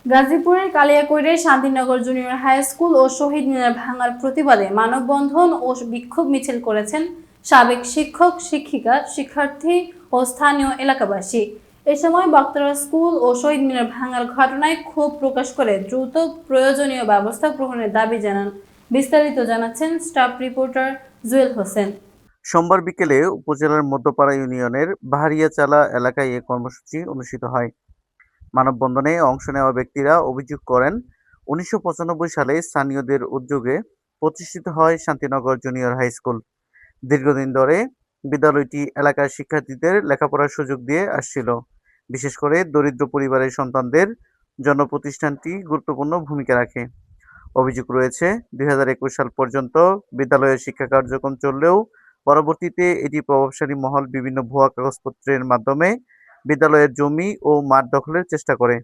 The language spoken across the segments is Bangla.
গাজীপুরের কালিয়াকৈরে শান্তিনগর জুনিয়র হাই স্কুল ও শহীদ মিনার ভাঙার প্রতিবাদে মানববন্ধন ও বিক্ষোভ মিছিল করেছেন সাবেক শিক্ষক, শিক্ষিকা, শিক্ষার্থী ও স্থানীয় এলাকাবাসী। এ সময় বক্তারা স্কুল ও শহীদ মিনার ভাঙার ঘটনায় ক্ষোভ প্রকাশ করে দ্রুত প্রয়োজনীয় ব্যবস্থা গ্রহণের দাবি জানান। বিস্তারিত জানাচ্ছেন স্টাফ রিপোর্টার জুয়েল হোসেন। সোমবার বিকেলে উপজেলার মধ্যপাড়া ইউনিয়নের বাহারিয়াচালা এলাকায় এ কর্মসূচি অনুষ্ঠিত হয়। মানববন্ধনে অংশ নেওয়া ব্যক্তিরা অভিযোগ করেন, ১৯৯৫ সালে স্থানীয়দের উদ্যোগে প্রতিষ্ঠিত হয় শান্তিনগর জুনিয়র হাই স্কুল। দীর্ঘদিন ধরে বিদ্যালয়টি এলাকার শিক্ষার্থীদের লেখাপড়ার সুযোগ দিয়ে আসছিল। বিশেষ করে দরিদ্র পরিবারের সন্তানদের জন্য প্রতিষ্ঠানটি গুরুত্বপূর্ণ ভূমিকা রাখে। অভিযোগ রয়েছে, ২০২১ সাল পর্যন্ত বিদ্যালয়ের শিক্ষা কার্যক্রম চললেও পরবর্তীতে এটি প্রভাবশালী মহল বিভিন্ন ভুয়া কাগজপত্রের মাধ্যমে বিদ্যালয়ের জমি ও মাঠ দখলের চেষ্টা করে।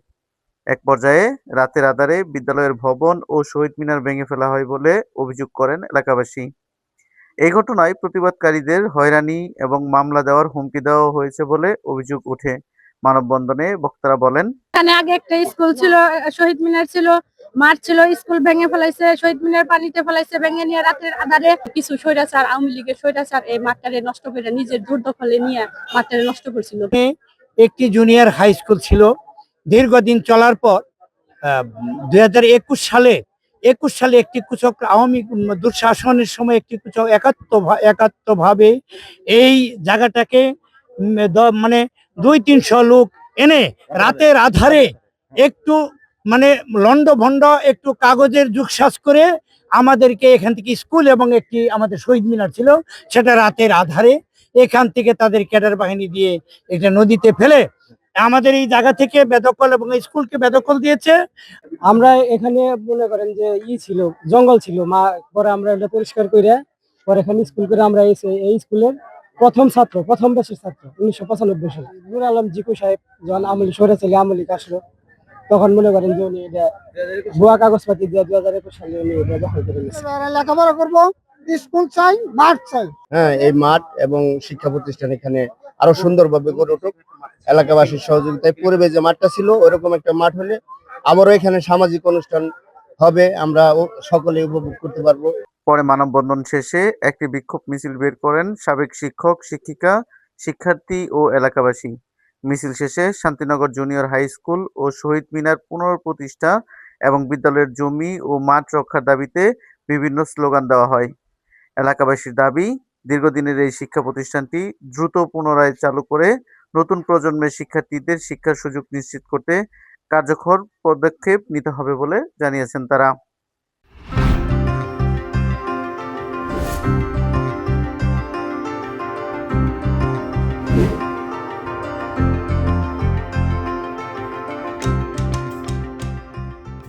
এক পর্যায়ে রাতের আঁধারে বিদ্যালয়ের ভবন ও শহীদ মিনার ভেঙে ফেলা হয় বলে অভিযোগ করেন এলাকাবাসী। এই ঘটনায় প্রতিবাদকারীদের হয়রানি এবং মামলা দেওয়ার হুমকি দেওয়া হয়েছে বলে অভিযোগ ওঠে। মানববন্ধনে বক্তারা বলেন, এখানে আগে একটা স্কুল ছিল, শহীদ মিনার ছিল, মাঠ ছিল, স্কুল ভেঙে ফেলাইছে, শহীদ মিনার পানিতে ফেলাইছে, ভেঙে নিয়ে রাতের আধারে কিছু স্বৈরাচার, আওয়ামী লীগের স্বৈরাচার এই মাঠটারে নষ্ট করে নিজের দুর্দখলে নিয়ে মাঠটারে নষ্ট করছিল। একটি জুনিয়র হাই স্কুল ছিল। দীর্ঘদিন চলার পর ২০২১ সালে একটি কুচক আওয়ামী দুঃশাসনের সময় একটি কুচক একাত্মভাবে এই জায়গাটাকে মানে ২-৩০০ লোক এনে রাতের আধারে একটু মানে লন্ডভন্ড একটু কাগজের যুগসাজ করে আমাদেরকে এখান থেকে স্কুল এবং একটি আমাদের শহীদ মিনার ছিল, সেটা রাতের আধারে এখান থেকে তাদের ক্যাডার বাহিনী দিয়ে এটা নদীতে ফেলে আমাদের এই জায়গা থেকে বেদখল এবং স্কুলকে বেদখল দিয়েছে। আমরা এখানে মনে করেন যে ছিল, জঙ্গল ছিল, পরে আমরা এটা পরিষ্কার করে পরে এখানে স্কুল করে আমরা এই স্কুলের প্রথম বর্ষের ছাত্র ১৯৯৫ সালে নুর আলম জিকু সাহেব যখন আমলি আসলো, তখন মনে করেন যে উনি এটা ভুয়া কাগজপাতি দিয়ে ২০২১ সালে উনি এটা দখল করে নিয়েছে। লেখাপড়া করবো, স্কুল চাই, মাঠ চাই। হ্যাঁ, এই মাঠ এবং শিক্ষা প্রতিষ্ঠান এখানে আরো সুন্দরভাবে গড়ে উঠুক, এলাকাবাসীর সহযোগিতায় পূর্বে যে মাঠটা ছিল ওইরকম একটা মাঠ হলে আবারও এখানে সামাজিক অনুষ্ঠান হবে, আমরা সকলে উপভোগ করতে পারবো। পরে মানববন্ধন শেষে একটি বিক্ষোভ মিছিল বের করেন সাবেক শিক্ষক, শিক্ষিকা, শিক্ষার্থী ও এলাকাবাসী। মিছিল শেষে শান্তিনগর জুনিয়র হাই স্কুল ও শহীদ মিনার পুনঃপ্রতিষ্ঠা এবং বিদ্যালয়ের জমি ও মাঠ রক্ষার দাবিতে বিভিন্ন স্লোগান দেওয়া হয়। এলাকাবাসীর দাবি, দীর্ঘদিনের এই শিক্ষা প্রতিষ্ঠানটি দ্রুত পুনরায় চালু করে নতুন প্রজন্মের শিক্ষার্থীদের শিক্ষার সুযোগ নিশ্চিত করতে কার্যকর পদক্ষেপ নিতে হবে বলে জানিয়েছেন তারা।